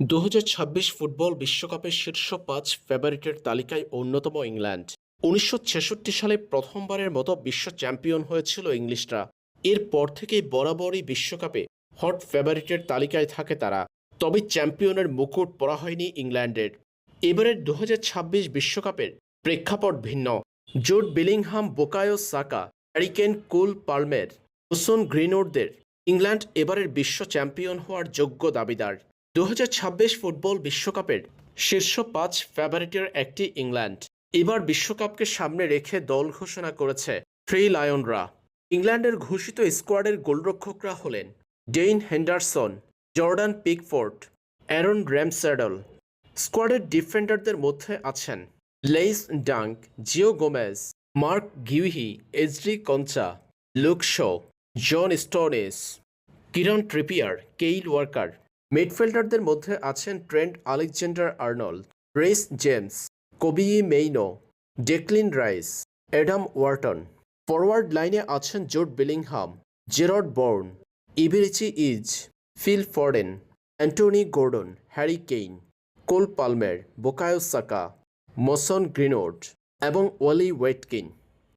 ২০২৬ football বিশ্বকাপের শীর্ষ ৫ ফেভারিটের তালিকায় অন্যতম ইংল্যান্ড। ১৯৬৬ সালে প্রথমবারের মতো বিশ্ব চ্যাম্পিয়ন হয়েছিল ইংলিশরা। এরপর থেকেই বরাবরই বিশ্বকাপে হট ফেভারিটের তালিকায় থাকে তারা। তবে চ্যাম্পিয়নের মুকুট পরা হয়নি ইংল্যান্ডের। এবারের ২০২৬ বিশ্বকাপের প্রেক্ষাপট ভিন্ন। Jude Bellingham, Bukayo Saka, Harry Kane, Cole Palmer, Mason গ্রিনউডদের ইংল্যান্ড এবারের বিশ্ব চ্যাম্পিয়ন হওয়ার যোগ্য দাবিদার। ২০২৬ ফুটবল বিশ্বকাপের শীর্ষ ৫ ফেভারিটের একটি ইংল্যান্ড। এবার বিশ্বকাপকে সামনে রেখে দল ঘোষণা করেছে থ্রি লায়নরা। ইংল্যান্ডের ঘোষিত স্কোয়াডের গোলরক্ষকরা হলেন Dean Henderson, Jordan Pickford, Aaron Ramsdale. স্কোয়াডের ডিফেন্ডারদের মধ্যে আছেন Lewis Dunk, Joe Gomez, Marc Guehi, Ezri Konsa, Luke Shaw, John Stones, Kieran Trippier, Kyle Walker. মিডফিল্ডারদের মধ্যে আছেন Trent Alexander Arnold, Reece James, Kobbie Mainoo, Declan Rice, Adam Wharton. Forward লাইনে আছেন Jude Bellingham, Jarrod Bowen, Eberechi Eze, Phil Foden, Anthony Gordon, Harry Kane, Cole Palmer, Bukayo Saka, Mason Greenwood এবং Ollie ওয়েটকিন।